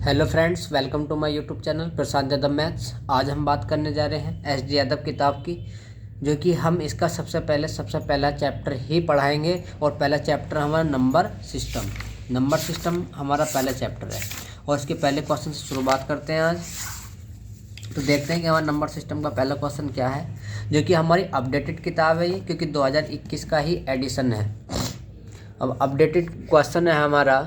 Hello friends, welcome to my YouTube channel Prasad Yadav maths. आज हम बात करने जा रहे हैं एस डी यादव किताब की, जो कि हम इसका सबसे पहला चैप्टर ही पढ़ाएंगे। और पहला चैप्टर हमारा नंबर सिस्टम हमारा पहला चैप्टर है। और इसके पहले क्वेश्चन से शुरुआत करते हैं आज। तो देखते हैं कि हमारा नंबर सिस्टम का पहला क्वेश्चन क्या है, जो कि हमारी अपडेटेड किताब है ये, क्योंकि 2021 का ही एडिशन है। अब अपडेटेड क्वेश्चन है हमारा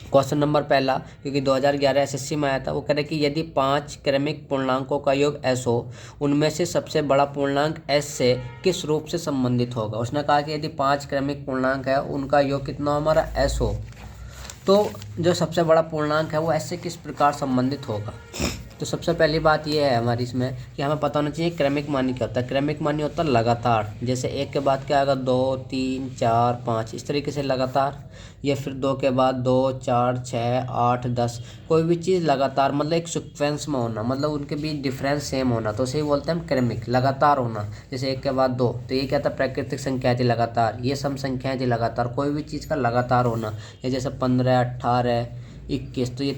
क्वेश्चन नंबर पहला, क्योंकि 2011 एसएससी में आया था। वो कह रहे कि यदि 5 क्रमिक पूर्णांकों का योग s हो, उनमें से सबसे बड़ा पूर्णांक s से किस रूप से संबंधित होगा। उसने कहा कि यदि 5 क्रमिक पूर्णांक है, उनका योग कितना हमारा s हो, तो जो सबसे बड़ा पूर्णांक है वो s से किस प्रकार संबंधित होगा। तो सबसे पहली बात ये है हमारी इसमें कि हमें पता होना चाहिए क्रमिक मानी क्या होता है। क्रमिक मानी होता है लगातार, जैसे एक के बाद क्या आएगा 2 3 4 5, इस तरीके से लगातार। या फिर 2 के बाद 2 4 6 8 10, कोई भी चीज़ लगातार मतलब एक सीक्वेंस में होना, मतलब उनके बीच डिफरेंस सेम होना, तो उसे बोलते हैं हम क्रमिक, लगातार होना। जैसे एक के बाद 2, तो ये क्या था, प्राकृतिक संख्या थी लगातार, ये सम संख्याएं थी लगातार, कोई भी चीज़ का लगातार होना। या जैसे 15 18 21, तो ये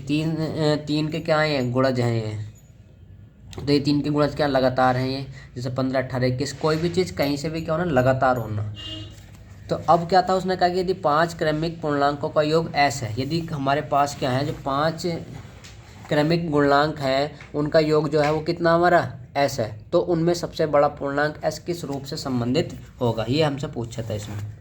तीन के क्या हैं, गुणज हैं ये। तो ये 3 के गुणज क्या लगातार हैं ये। जैसे 15 18 21, कोई भी चीज़ कहीं से भी क्या होना, लगातार होना। तो अब क्या था, उसने कहा कि यदि 5 क्रमिक पूर्णांकों का योग s है, यदि हमारे पास क्या है, जो 5 क्रमिक गुणांक हैं उनका योग जो है वो कितना हमारा s है, तो उनमें सबसे बड़ा पूर्णांक s किस रूप से संबंधित होगा, ये हमसे पूछा था इसमें।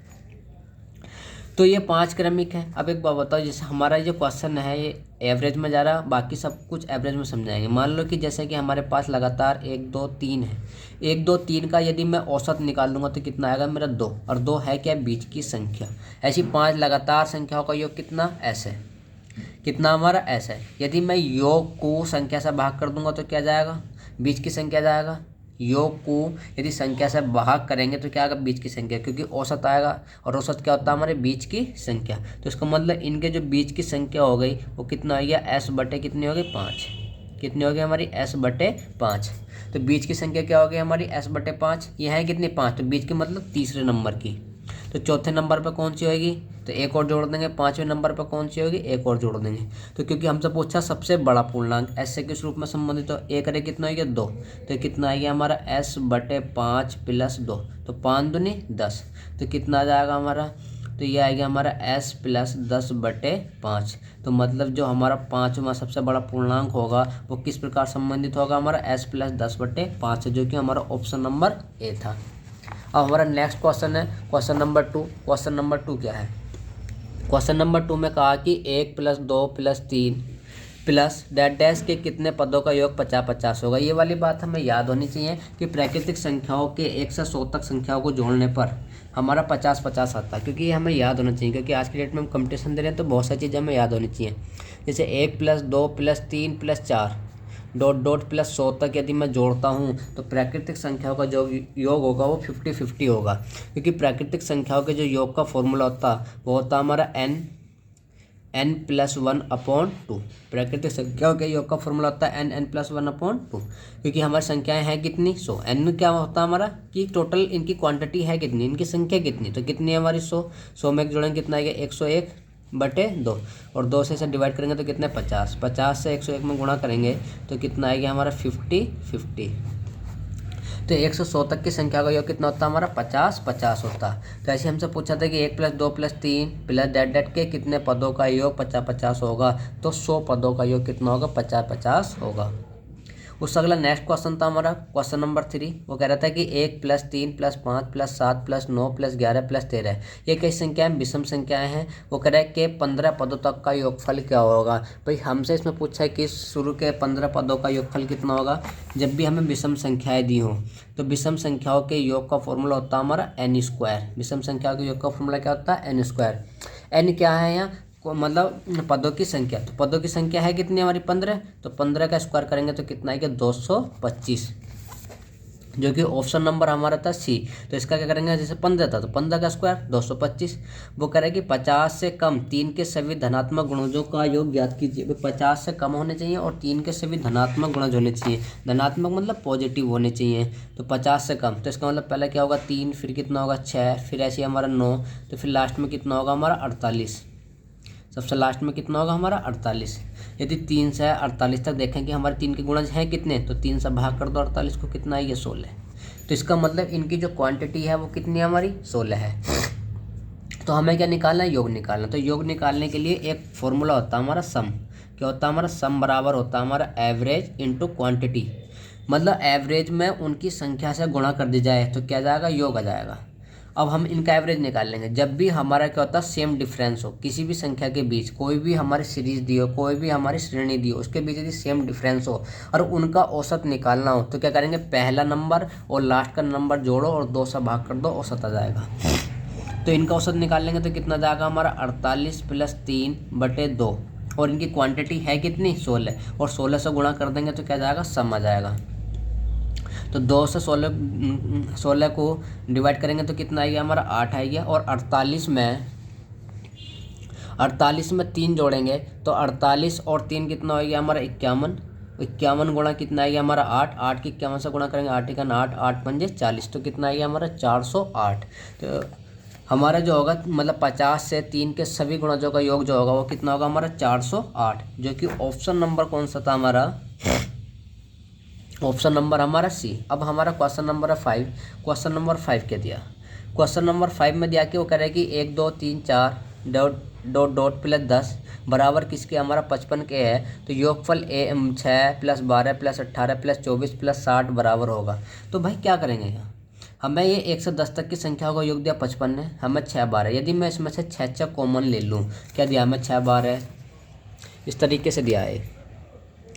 तो ये 5 क्रमिक है। अब एक बात बताओ, जैसे हमारा जो क्वेश्चन है ये एवरेज में जा रहा, बाकी सब कुछ एवरेज में समझाएंगे। मान लो कि जैसे कि हमारे पास लगातार 1 2 3 है, 1 2 3 का यदि मैं औसत निकाल लूँगा तो कितना आएगा मेरा 2, और 2 है क्या, बीच की संख्या। ऐसी 5 लगातार संख्याओं का योग कितना s है, कितना हमारा s है। यदि मैं योग को संख्या से भाग कर दूंगा तो क्या जाएगा, बीच की संख्या जाएगा। योग को यदि संख्या से भाग करेंगे तो क्या आएगा, बीच की संख्या, क्योंकि औसत आएगा, और औसत क्या होता है हमारे बीच की संख्या। तो इसका मतलब इनके जो बीच की संख्या हो गई वो कितना हो गया, s बटे कितनी हो गई 5, कितनी हो गई हमारी s बटे 5। तो बीच की संख्या क्या हो गई हमारी s बटे 5, ये है कितनी 5, तो बीच की मतलब तीसरे नंबर की। तो चौथे नंबर पर कौन सी होगी, तो एक और जोड़ देंगे। 5वें नंबर पर कौन सी होगी, एक और जोड़ देंगे। तो क्योंकि हमसे पूछा सबसे बड़ा पूर्णांक s से किस रूप में संबंधित हो, एक अरे कितना हो गया 2, तो कितना आ गया हमारा s बटे 5 प्लस 2, तो 5 दूनी 10, तो कितना आ जाएगा हमारा, तो ये आएगा हमारा s प्लस 10 बटे 5। तो मतलब जो हमारा 5वां सबसे बड़ा पूर्णांक होगा वो किस प्रकार संबंधित होगा, हमारा s प्लस 10 बटे 5 है, जो कि हमारा ऑप्शन नंबर ए था। अब हमारा नेक्स्ट क्वेश्चन है क्वेश्चन नंबर 2। क्वेश्चन नंबर 2 क्या है, क्वेश्चन नंबर 2 में कहा कि 1 plus 2 plus 3 plus dash dash के कितने पदों का योग 50 50 होगा। ये वाली बात हमें याद होनी चाहिए कि प्राकृतिक संख्याओं के 1 से 100 तक संख्याओं को जोड़ने पर हमारा 50 50 आता है, क्योंकि ये हमें याद होना चाहिए, क्योंकि आज की डेट में हम कंपटीशन दे रहे हैं तो बहुत सारी चीज़ें हमें याद होनी चाहिए। जैसे 1 plus 2 plus 3 plus 4 dot dot plus 100 तक यदि मैं जोड़ता हूँ तो प्राकृतिक संख्याओं का जो योग होगा वो 50 50 होगा, क्योंकि प्राकृतिक संख्याओं के जो योग का फॉर्मूला होता वो होता हमारा n प्लस 1/2। प्राकृतिक संख्याओं के योग का फॉर्मूला होता है n प्लस 1/2, क्योंकि हमारी संख्याएं हैं कितनी 100। n में क्या होता है हमारा कि टोटल इनकी क्वांटिटी है कितनी, इनकी संख्या कितनी, तो कितनी है हमारी 100 में जोड़ेंगे कितना आएगा 101 बटे 2, और 2 से इसे डिवाइड करेंगे तो कितने 50, 50 से 101 में गुणा करेंगे तो कितना आएगा हमारा 50 50। तो 1 से 100 तक की संख्या का योग कितना होता है हमारा 50 50 होता है। तो ऐसे हमसे पूछा था कि 1 plus 2 plus 3 plus that that के कितने पदों का योग 50 50 होगा, तो 100 पदों का योग कितना होगा 50 50 होगा। उससे अगला नेक्स्ट क्वेश्चन था हमारा क्वेश्चन नंबर 3। वो कह रहा था कि 1 plus 3 plus 5 plus 7 plus 9 plus 11 plus 13, ये कई संख्याएं विषम संख्याएं हैं। वो कह रहा है कि 15 पदों तक का योगफल क्या होगा। भाई हमसे इसमें पूछा है कि शुरू के 15 पदों का योगफल कितना होगा। जब भी हमें विषम संख्याएं दी हों तो विषम संख्याओं के योग का फॉर्मूला होता है हमारा n²। विषम संख्याओं के योग का फॉर्मूला क्या होता है n²। n क्या है यहाँ मतलब पदों की संख्या, तो पदों की संख्या है कितनी हमारी 15, तो 15 का स्क्वायर करेंगे तो कितना आएगा 225, जो कि ऑप्शन नंबर हमारा था सी। तो इसका क्या करेंगे, जैसे 15 था तो 15 का स्क्वायर 225। वो कह रहे कि 50 से कम 3 के सभी धनात्मक गुणजों का योग ज्ञात कीजिए। 50 से कम होने चाहिए और 3 के सभी धनात्मक गुणज होने चाहिए। धनात्मक मतलब पॉजिटिव होने चाहिए। तो 50 से कम, तो इसका मतलब पहले क्या होगा 3, फिर कितना होगा 6, फिर ऐसे हमारा 9, तो फिर लास्ट में कितना होगा हमारा 48। सबसे लास्ट में कितना होगा हमारा 48। यदि 3 से 48 तक देखें कि हमारे 3 के गुणज हैं कितने, तो 3 से भाग कर दो 48 को, कितना है ये 16। तो इसका मतलब इनकी जो क्वांटिटी है वो कितनी है हमारी 16 है। तो हमें क्या निकालना है, योग निकालना। तो योग निकालने के लिए एक फॉर्मूला होता है हमारा सम। क्या होता है हमारा सम, बराबर होता है हमारा एवरेज इंटू क्वांटिटी। मतलब एवरेज में उनकी संख्या से गुणा कर दी जाए तो क्या जाएगा, योग आ जाएगा। अब हम इनका एवरेज निकाल लेंगे। जब भी हमारा क्या होता है सेम डिफरेंस हो किसी भी संख्या के बीच, कोई भी हमारी सीरीज दी हो, कोई भी हमारी श्रेणी दी हो, उसके बीच यदि सेम डिफरेंस हो और उनका औसत निकालना हो तो क्या करेंगे, पहला नंबर और लास्ट का नंबर जोड़ो और 2 से भाग कर दो, औसत आ जाएगा। तो इनका औसत निकाल लेंगे तो कितना जाएगा हमारा 48 + 3/2, और इनकी क्वांटिटी है कितनी 16, और 16 से गुणा कर देंगे तो क्या जाएगा, सम आ जाएगा। तो 2 से 16 को डिवाइड करेंगे तो कितना आएगा हमारा 8 आएगा, और 48 में 3 जोड़ेंगे तो 48 और 3 कितना हो गया हमारा 51। 51 गुणा कितना आएगा हमारा 8, 8 की 51 से गुणा करेंगे 8 का 8, 8 पंजे 40, तो कितना आएगा हमारा 408। तो हमारा जो होगा मतलब 50 से 3 के सभी गुणजों का योग जो होगा वो कितना होगा हमारा 408, जो कि ऑप्शन नंबर कौन सा था हमारा, ऑप्शन नंबर हमारा सी। अब हमारा क्वेश्चन नंबर है 5। क्वेश्चन नंबर 5 क्या दिया, क्वेश्चन नंबर 5 में दिया कि वो कह रहा है कि 1 2 3 4 डॉट डॉट प्लस 10 बराबर किसके, हमारा 55 के है। तो योगफल 6 + 12 + 18 + 24 + 60 बराबर होगा। तो भाई क्या करेंगे यहाँ, हमें ये 1 से 10 तक की संख्या का योग दिया 55 है, हमें 6 बार है। यदि मैं इसमें से 6 कॉमन ले लूँ, क्या दिया हमें 6 बार है, इस तरीके से दिया है।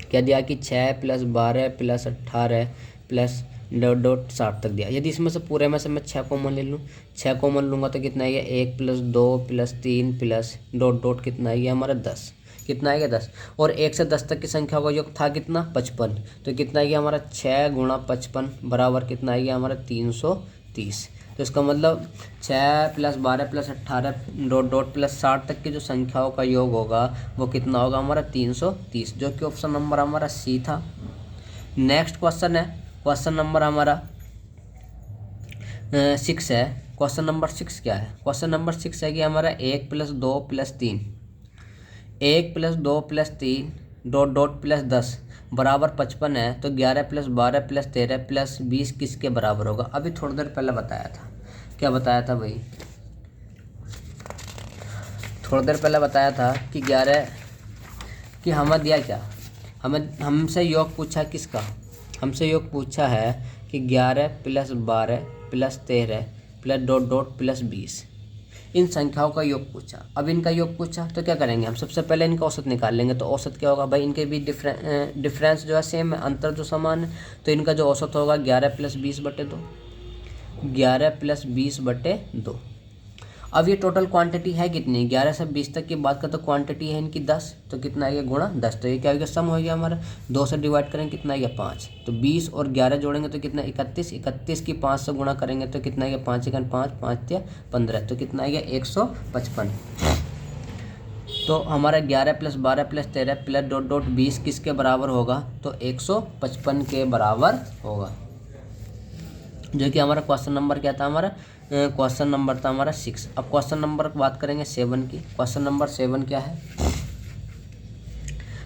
क्या दिया कि 6 + 12 + 18 + डॉट डॉट 60 तक दिया। यदि इसमें से पूरे में से मैं 6 कॉमन ले लूँ, 6 कॉमन लूँगा तो कितना आएगा 1 + 2 + 3 + डॉट डॉट कितना आएगा हमारा 10, कितना आएगा 10। और 1 से 10 तक की संख्या का योग था कितना 55, तो कितना आएगा हमारा 6 × 55 बराबर कितना आएगा हमारा 330। तो इसका मतलब 6 + 12 + 18 डॉट डॉट + 60 तक की जो संख्याओं का योग होगा वो कितना होगा हमारा 330, जो कि ऑप्शन नंबर हमारा सी था। नेक्स्ट क्वेश्चन है, क्वेश्चन नंबर हमारा 6 है। क्वेश्चन नंबर 6 क्या है, क्वेश्चन नंबर 6 है कि हमारा 1 + 2 + 3, 1 + 2 + 3 डॉट डॉट + 10 बराबर 55 है। तो 11 + 12 + 13 + 20 किसके बराबर होगा। अभी थोड़ी देर पहले बताया था, क्या बताया था भाई, थोड़ी देर पहले बताया था कि 11 कि हमें दिया क्या, हमसे योग पूछा किसका, हमसे योग पूछा है कि 11 + 12 + 13 + डॉट डॉट + 20, इन संख्याओं का योग पूछा। अब इनका योग पूछा तो क्या करेंगे हम, सबसे पहले इनका औसत निकाल लेंगे। तो औसत क्या होगा भाई, इनके बीच डिफरेंस जो है सेम है, अंतर जो समान है। तो इनका जो औसत होगा 11 + 20/2, 11 + 20/2। अब ये टोटल क्वांटिटी है कितनी, 11 से 20 तक की बात का तो क्वांटिटी है इनकी 10, तो कितना आएगा गुणा 10। तो ये क्या होगा, सम हो गया हमारा। 2 से डिवाइड करेंगे कितना आएगा 5, तो 20 और 11 जोड़ेंगे तो कितना 31, 31 की 5 से गुणा करेंगे तो कितना आएगा 5 × 5, 5 × 15, तो कितना आएगा 155। तो हमारा 11 + 12 + 13 + डॉट डॉट 20 किसके बराबर होगा, तो 155 के बराबर होगा, जो कि हमारा क्वेश्चन नंबर क्या था, हमारा क्वेश्चन नंबर था हमारा 6। अब क्वेश्चन नंबर बात करेंगे 7 की। क्वेश्चन नंबर 7 क्या है,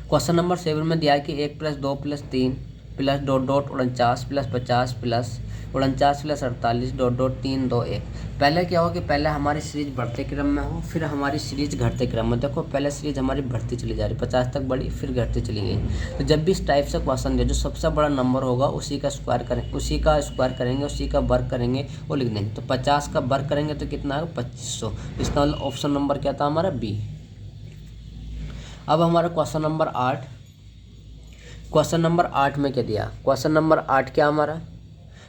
क्वेश्चन नंबर 7 में दिया है कि 1 + 2 + 3 + डॉट डॉट 49 + 50 + 49 + 48 डॉट डॉट 3 2 1। पहले क्या हो कि पहले हमारी सीरीज बढ़ते क्रम में हो, फिर हमारी सीरीज घटते क्रम में। देखो पहले सीरीज हमारी बढ़ती चली जा रही, 50 तक बढ़ी फिर घटती चली गई। तो जब भी इस टाइप से क्वेश्चन दे, जो सबसे बड़ा नंबर होगा उसी का स्क्वायर करेंगे, उसी का वर्ग करेंगे वो लिख देंगे। तो 50 का वर्ग करेंगे तो कितना आएगा 2500। इसका मतलब ऑप्शन नंबर क्या था हमारा बी। अब हमारा क्वेश्चन नंबर 8, क्वेश्चन नंबर 8 में क्या दिया, क्वेश्चन नंबर 8 क्या हमारा,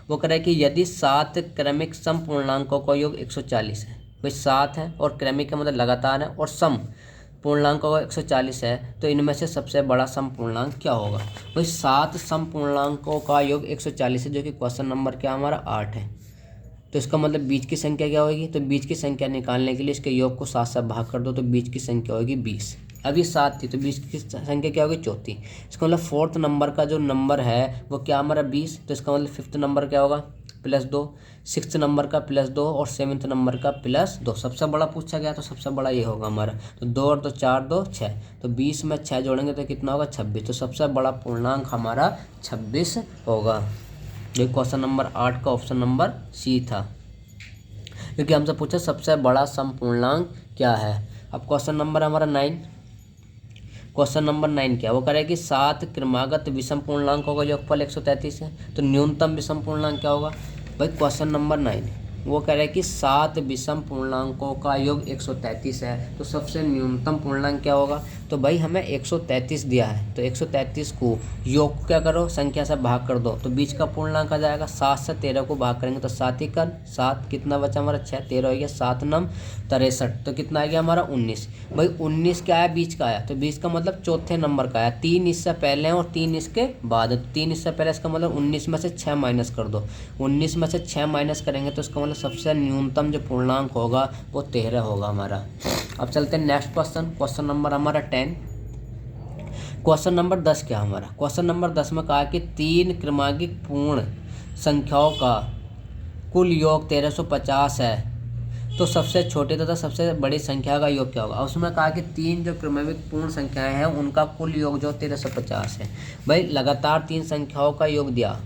वो कह रहा है कि यदि 7 क्रमिक सम पूर्णांकों का योग 140 है, भाई 7 है और क्रमिक का मतलब लगातार है और सम पूर्णांकों का 140 है, तो इनमें से सबसे बड़ा सम पूर्णांक क्या होगा। भाई 7 सम पूर्णांकों का योग 140 है, जो कि क्वेश्चन नंबर क्या हमारा 8 है। तो इसका मतलब बीच की संख्या क्या होगी, तो बीच की संख्या निकालने के लिए इसके योग को 7 से भाग कर दो, तो बीच की संख्या होगी 20। अभी 7 थी तो बीच की संख्या क्या होगी 34। इसका मतलब 4th नंबर का जो नंबर है वो क्या हमारा 20, तो इसका मतलब 5th नंबर क्या होगा +2, 6th नंबर का +2 और 7th नंबर का +2। सबसे बड़ा पूछा गया तो सबसे बड़ा ये होगा हमारा। तो 2 और 2 4, 2 6, तो 20 में 6 जोड़ेंगे तो कितना होगा 26। तो सबसे बड़ा पूर्णांक हमारा 26 होगा। ये क्वेश्चन नंबर 8 का ऑप्शन नंबर सी था, क्योंकि हमसे पूछा सबसे बड़ा समपूर्णांक क्या है। अब क्वेश्चन नंबर हमारा 9, क्वेश्चन नंबर 9 क्या वो करे कि 7 क्रमागत विषम पूर्णांकों का योगफल 133 है, तो न्यूनतम विषम पूर्णांक क्या होगा भाई। क्वेश्चन नंबर 9 वो कह रहे हैं कि 7 विषम पूर्णांकों का योग 133 है, तो सबसे न्यूनतम पूर्णांक क्या होगा। तो भाई हमें 133 दिया है, तो 133 को योग को क्या करो संख्या से भाग कर दो, तो बीच का पूर्णांक आ जाएगा। 7 से 13 को भाग करेंगे तो 7 ही कर 7, कितना बचा हमारा 6, 13 हो गया, 7 9 63, तो कितना आ गया हमारा 19। भाई 19 क्या है बीच का आया, तो बीच का मतलब चौथे नंबर का आया। 3 इससे पहले हैं और 3 इसके बाद, 3 इससे पहले, इसका मतलब 19 में से 6 माइनस कर दो। 19 में से 6 माइनस करेंगे तो इसका मतलब सबसे न्यूनतम जो पूर्णांक होगा वो 13 होगा हमारा। अब चलते हैं नेक्स्ट क्वेश्चन, क्वेश्चन नंबर हमारा 10। क्वेश्चन नंबर 10 क्या हमारा, क्वेश्चन नंबर 10 में कहा कि 3 क्रमांकित पूर्ण संख्याओं का कुल योग 1350 है, तो सबसे छोटी तथा सबसे बड़ी संख्या का योग क्या होगा। उसमें कहा कि 3 जो क्रमांकित पूर्ण संख्याएं हैं उनका कुल योग जो 1350 है। भाई लगातार 3 संख्याओं का योग दिया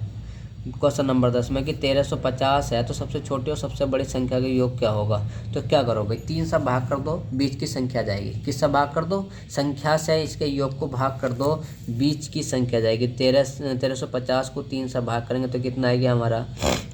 क्वेश्चन नंबर 10 में कि 1350 है, तो सबसे छोटी और सबसे बड़ी संख्या का योग क्या होगा। तो क्या करो भाई 3 से भाग कर दो, बीच की संख्या जाएगी। किससे भाग कर दो, संख्या से इसके योग को भाग कर दो, बीच की संख्या जाएगी। 1350 को 3 से भाग करेंगे तो कितना आएगा हमारा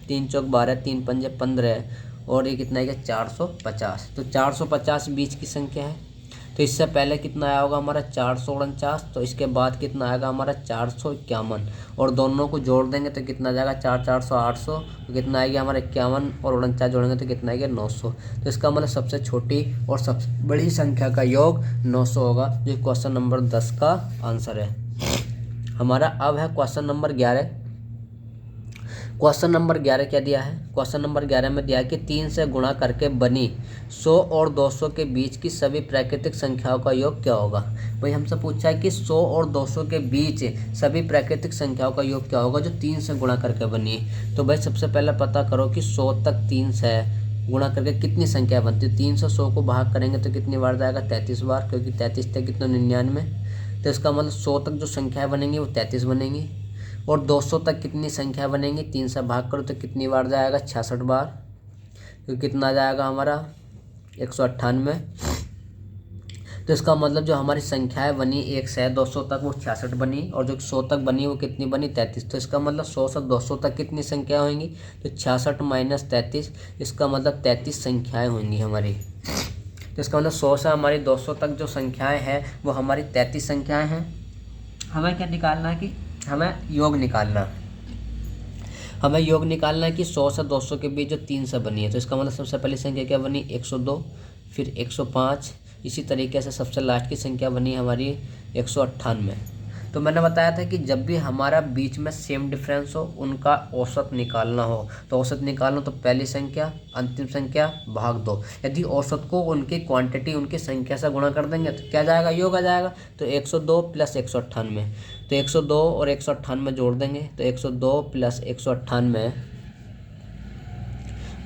3 चौक 12, 3 पंजे 15 और ये कितना आएगा 450। तो 450 बीच की संख्या है, तो इससे पहले कितना आया होगा हमारा 449, तो इसके बाद कितना आएगा हमारा 451 और दोनों को जोड़ देंगे तो कितना जाएगा 4 400 800, तो कितना आएगा हमारा 51 और 49 जोड़ेंगे तो कितना आएगा 900। तो इसका मतलब सबसे छोटी और सबसे बड़ी संख्या का योग 900 होगा, जो क्वेश्चन नंबर 10 का आंसर है हमारा। अब है क्वेश्चन नंबर 11। क्वेश्चन नंबर 11 क्या दिया है, क्वेश्चन नंबर 11 में दिया है कि 3 से गुणा करके बनी 100 और 200 के बीच की सभी प्राकृतिक संख्याओं का योग क्या होगा। भाई हमसे पूछा है कि 100 और 200 के बीच सभी प्राकृतिक संख्याओं का योग क्या होगा जो 3 से गुणा करके बनी है। तो भाई सबसे पहले पता करो कि 100 तक 3 से गुणा करके कितनी संख्या बनती है। 3 से 100 को भाग करेंगे तो कितनी बार जाएगा 33 बार, क्योंकि 33 थे कितना 99, तो इसका मतलब 100 तक जो संख्याएँ बनेंगी वो 33 बनेंगी। और 200 तक कितनी संख्या बनेंगी, 3 से भाग करो तो कितनी बार जाएगा 66 बार, तो कितना जाएगा हमारा 198। तो इसका मतलब जो हमारी संख्याएं बनी 1 से 200 तक वो 66 बनी, और जो 100 तक बनी वो कितनी बनी 33। तो इसका मतलब 100 से 200 तक कितनी संख्या होंगी, तो 66 माइनस 33, इसका मतलब 33 संख्याएँ होंगी हमारी। तो इसका मतलब 100 से हमारी 200 तक जो संख्याएँ हैं वो हमारी 33 संख्याएँ हैं। हमें क्या निकालना है कि हमें योग निकालना है कि 100 से 200 के बीच जो 3 से बनी है। तो इसका मतलब सबसे पहली संख्या क्या बनी 102, फिर 105, इसी तरीके से सबसे लास्ट की संख्या बनी हमारी 198। तो मैंने बताया था कि जब भी हमारा बीच में सेम डिफरेंस हो उनका औसत निकालना हो, तो औसत निकालना तो पहली संख्या अंतिम संख्या भाग 2। यदि औसत को उनकी क्वांटिटी उनकी संख्या से गुणा कर देंगे तो क्या जाएगा योग आ जाएगा। तो 102 प्लस 198, तो 102 और 198 जोड़ देंगे तो 102 प्लस 198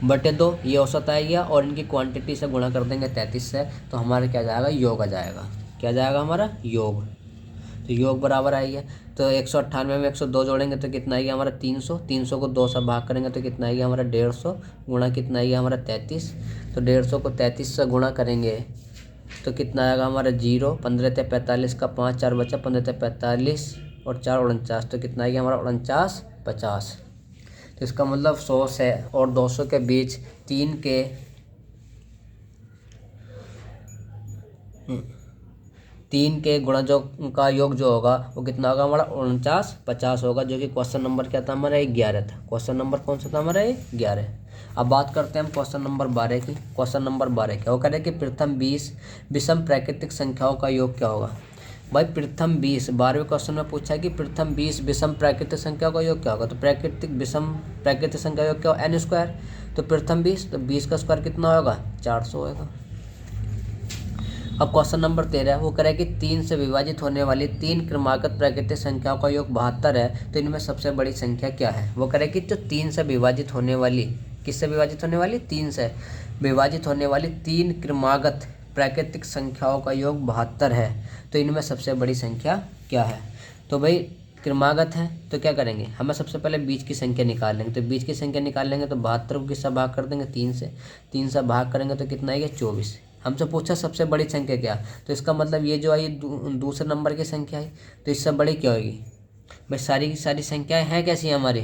बटे 2 ये औसत आएगा, और इनकी क्वांटिटी से गुणा कर देंगे 33 से, तो हमारा क्या जाएगा योग आ जाएगा। क्या जाएगा हमारा योग, तो योग बराबर आएगा। तो 198 में 102 जोड़ेंगे तो कितना आएगा हमारा 300, 300 को 2 से भाग करेंगे तो कितना आएगा हमारा 150, गुणा कितना आएगा हमारा 33, तो 150 को 33 से गुणा करेंगे तो कितना आएगा हमारा 0, 15 ते 45 का 5 4 बचा, 15 ते 45 और 4 49, तो कितना आएगा हमारा 49 50। तो इसका मतलब 100 से और 200 के बीच 3 के गुणा जो का योग जो होगा वो कितना होगा हमारा 49 50 होगा, जो कि क्वेश्चन नंबर क्या था हमारा 11 था। क्वेश्चन नंबर कौन सा था हमारा 11। अब बात करते हैं हम क्वेश्चन नंबर 12 की। क्वेश्चन नंबर 12 क्या वो कह रहे हैं कि प्रथम 20 विषम प्राकृतिक संख्याओं का योग क्या होगा। भाई प्रथम 20 12वें क्वेश्चन में पूछा है कि प्रथम 20 विषम प्राकृतिक संख्या का योग क्या होगा। तो विषम प्राकृतिक संख्या योग क्या होगा n²। तो प्रथम 20 तो 20 का स्क्वायर कितना होगा 400 होगा। अब क्वेश्चन नंबर 13 वो कह रहा है कि 3 से विभाजित होने वाली 3 क्रमागत प्राकृतिक संख्याओं का योग 72 है, तो इनमें सबसे बड़ी संख्या क्या है। वो कह रहा है कि जो 3 से विभाजित होने वाली, किससे विभाजित होने वाली, 3 से विभाजित होने वाली 3 क्रमागत प्राकृतिक संख्याओं का योग 72 है, तो इनमें सबसे बड़ी संख्या क्या है। तो भाई क्रमागत है तो क्या करेंगे, हमें सबसे पहले बीच की संख्या निकाल लेंगे। तो बीच की संख्या निकाल लेंगे तो 72 को किससे भाग कर देंगे, 3 से भाग करेंगे तो कितना आएगा, 24। हमसे पूछा सबसे बड़ी संख्या क्या, तो इसका मतलब ये जो आई दूसरे नंबर की संख्या है, तो इससे बड़ी क्या होगी भाई, सारी की सारी संख्याएं हैं कैसी हमारी,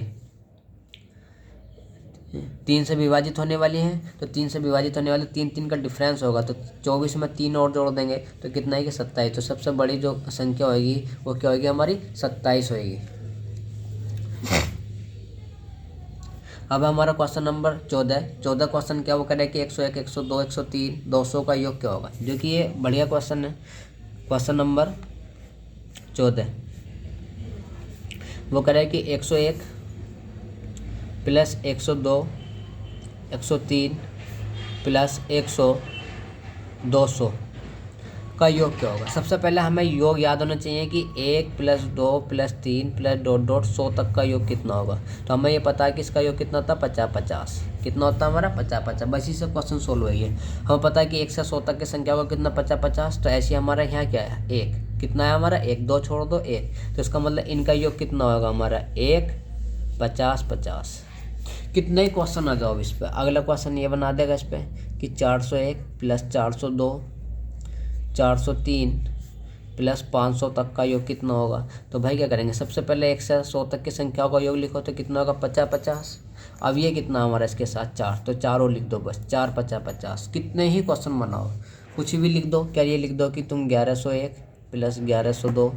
3 से विभाजित होने वाली हैं। तो 3 से विभाजित होने वाले 3 का डिफरेंस होगा, तो 24 में 3 और जोड़ देंगे तो कितना है कि 27। तो सबसे बड़ी जो संख्या होगी वो क्या होगी हमारी, 27 होगी। अब हमारा क्वेश्चन नंबर 14 क्वेश्चन क्या वो कह रहा है कि 101, 102, 103, 200 का योग क्या होगा, जो कि ये बढ़िया क्वेश्चन है। क्वेश्चन नंबर 14 वो कह रहा है कि 101 प्लस 102, 103 प्लस 100, 200 का योग क्या होगा। सबसे पहले हमें योग याद होना चाहिए कि 1 plus 2 plus 3 plus dot dot 100 तक का योग कितना होगा। तो हमें ये पता है कि इसका योग कितना होता है, 50-50। कितना होता है हमारा, 50-50। बस इसी से क्वेश्चन सोल्व हुई है। हमें पता है कि 1 से 100 तक की संख्या होगा कितना, 50-50। तो ऐसे हमारा यहाँ क्या है, 1 कितना है हमारा, 1, 2 छोड़ दो 1, तो इसका मतलब इनका योग कितना होगा हमारा, 1, 50-50। कितने ही क्वेश्चन आ जाओ इस पर। अगला क्वेश्चन ये बना देगा इस पर कि 401 प्लस 402, 403 प्लस 500 तक का योग कितना होगा। तो भाई क्या करेंगे, सबसे पहले 1 से 100 तक की संख्याओं का योग लिखो तो कितना होगा, 50-50। अब ये कितना हमारा इसके साथ 4, तो 4 और लिख दो बस, 4, 50-50। कितने ही क्वेश्चन बनाओ, कुछ भी लिख दो। क्या ये लिख दो कि तुम 1101 प्लस 1102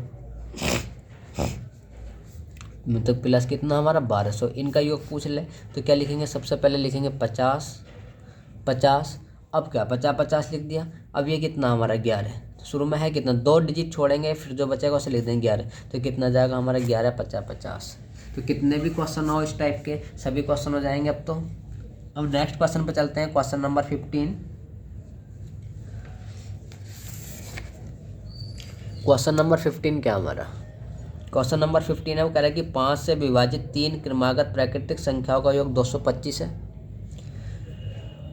मतलब प्लस कितना हमारा 1200, इनका योग पूछ ले तो क्या लिखेंगे, सबसे पहले लिखेंगे 50-50। अब क्या 50-50 लिख दिया। अब ये कितना हमारा 11, तो शुरू में है कितना, 2 डिजिट छोड़ेंगे फिर जो बचेगा उसे लिख देंगे 11, तो कितना जाएगा हमारा 11, 50-50। तो कितने भी क्वेश्चन हो इस टाइप के सभी क्वेश्चन हो जाएंगे अब तो। अब नेक्स्ट क्वेश्चन पे चलते हैं, क्वेश्चन नंबर 15। क्वेश्चन नंबर 15 क्या हमारा, क्वेश्चन नंबर 15 है वो कह रहा है कि 5 से विभाजित 3 क्रमागत प्राकृतिक संख्याओं का योग 225 है,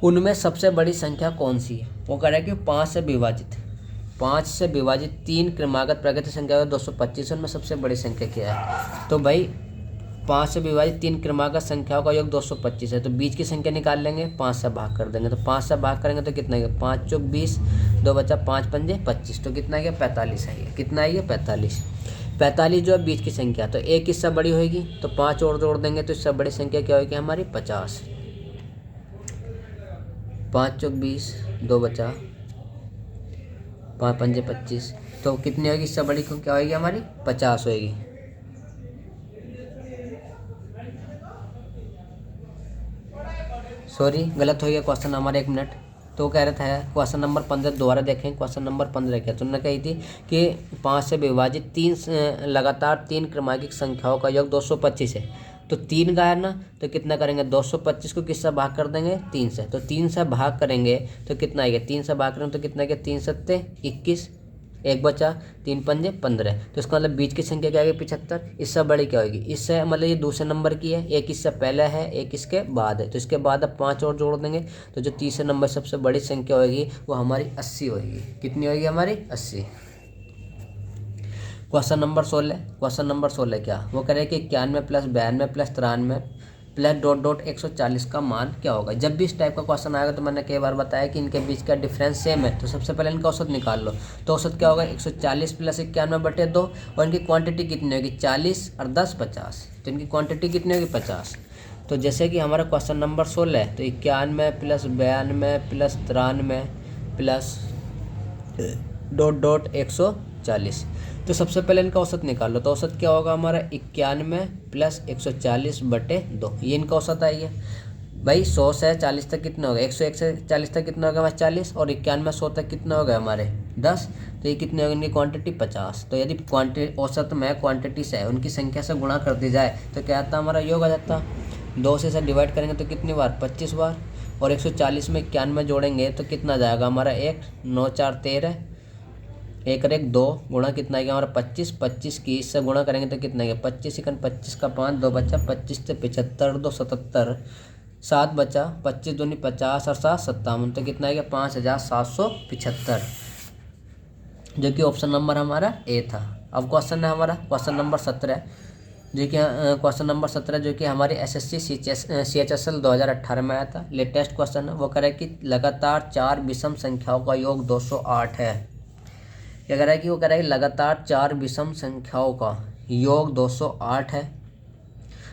उनमें सबसे बड़ी संख्या कौन सी है। वो कह रहा है कि 5 से विभाजित 3 क्रमागत प्राकृतिक संख्या 225, उनमें सबसे बड़ी संख्या क्या है। तो भाई 5 से विभाजित 3 क्रमागत संख्याओं का योग 225 है, तो बीच की संख्या निकाल लेंगे, 5 से भाग कर देंगे। तो 5 से भाग करेंगे तो कितना है, 5 चौक 20, 2 बचा 5 पंजे 25, तो कितना है 45 है ये। कितना है ये 45 जो है बीच की संख्या। तो एक इससे बड़ी होगी तो 5 और जोड़ देंगे तो इससे बड़ी संख्या क्या होगी हमारी, 50। 5 चौक 20, 2 बचा 5 पंजे 25, तो कितनी होगी इससे बड़ी क्या होगी हमारी, 50 होगी। सॉरी गलत हो गया क्वेश्चन हमारा, 1 मिनट। तो कह रहा था क्वेश्चन नंबर 15 दोबारा देखें। क्वेश्चन नंबर 15 क्या, तो उन्होंने कही थी कि 5 से विभाजित 3 लगातार 3 क्रमांकिक संख्याओं का योग 225 है। तो 3 का है ना, तो कितना करेंगे, 225 को किससे भाग कर देंगे, 3 से। तो 3 से भाग करेंगे तो कितना आएगा, 3 से भाग करेंगे तो कितना आएगा, 3 सत्ते 21, 1 बचा 3 पंजे 15। तो इसका मतलब बीच की संख्या क्या आएगी, 75। इससे बड़ी क्या होगी, इससे मतलब ये दूसरे नंबर की है, एक इससे पहले है एक इसके बाद है, तो इसके बाद अब 5 और जोड़ देंगे तो जो तीसरे नंबर सबसे बड़ी संख्या होगी वो हमारी 80 होगी। कितनी होगी हमारी, 80। क्वेश्चन नंबर 16 क्या, वो कह रहे हैं कि 91 plus 92 plus 93 plus dot dot 140 का मान क्या होगा। जब भी इस टाइप का क्वेश्चन आएगा तो मैंने कई बार बताया कि इनके बीच का डिफरेंस सेम है, तो सबसे पहले इनका औसत निकाल लो। तो औसत क्या होगा, 140 प्लस 91/2, और इनकी क्वांटिटी कितनी होगी, 40 और 10 50, तो इनकी क्वांटिटी कितनी होगी, 50। तो जैसे कि हमारा क्वेश्चन नंबर 16 है, तो 91 plus 92 plus 93 plus dot dot 140। तो सबसे पहले इनका औसत निकाल लो। तो औसत क्या होगा हमारा, 91 प्लस 140/2, ये इनका औसत आई है भाई। 100 से 40 तक कितना होगा, 101 से 40 तक कितना होगा हमारे 40, और 91 100 तक कितना होगा हमारे 10, तो ये कितनी होगी इनकी क्वांटिटी 50। तो यदि क्वांटिटी औसत में क्वांटिटी से उनकी संख्या से गुणा कर दी जाए तो क्या आता हमारा योग आ जाता। 2 से इसे डिवाइड करेंगे तो कितनी बार, 25 बार, और 140 में 91 जोड़ेंगे तो कितना जाएगा हमारा 1, 9 4 13, एक और एक 2 गुणा कितना है हमारा 25, 25 की इससे गुणा करेंगे तो कितना है 25 इकन 25 का 5, 2 बचा 25 से 75, 2 77, 7 बचा 25 दूनी 50 और 7 57, तो कितना है 5775, जो कि ऑप्शन नंबर हमारा ए था। अब क्वेश्चन है हमारा क्वेश्चन नंबर 17, जो कि क्वेश्चन नंबर 17 जो कि हमारी एसएससी CHSL 2018 में आया था, लेटेस्ट क्वेश्चन है। वो कह रहा है कि लगातार 4 विषम संख्याओं का योग 208 है। क्या कह रहा है कि वो कह रहा है कि लगातार 4 विषम संख्याओं का योग 208 है,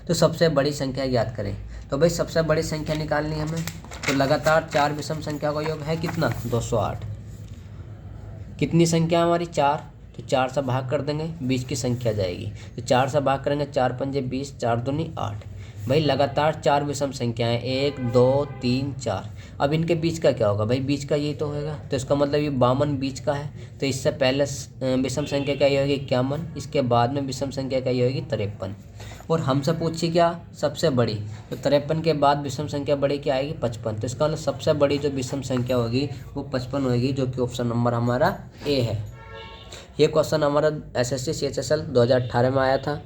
तो सबसे बड़ी संख्या ज्ञात करें। तो भाई सबसे बड़ी संख्या निकालनी है हमें, तो लगातार 4 विषम संख्या का योग है कितना 208। कितनी संख्या हमारी 4, तो 4 से भाग कर देंगे, बीच की संख्या जाएगी, तो 4 से भाग करेंगे 4 पंजे 20, 4 दूनी 8। भाई लगातार 4 विषम संख्याएं 1 2 3 4। अब इनके बीच का क्या होगा भाई, बीच का यही तो होगा, तो इसका मतलब ये 52 बीच का है, तो इससे पहले विषम संख्या क्या ये होगी 51, इसके बाद में विषम संख्या क्या ये होगी 53। और हमसे पूछी क्या सबसे बड़ी, तो 53 के बाद विषम संख्या बड़ी क्या आएगी 55, तो इसका मतलब सबसे बड़ी जो विषम संख्या होगी वो 55 होगी, जो कि ऑप्शन नंबर हमारा ए है। ये क्वेश्चन हमारा एसएससी CHSL 2018 में आया था।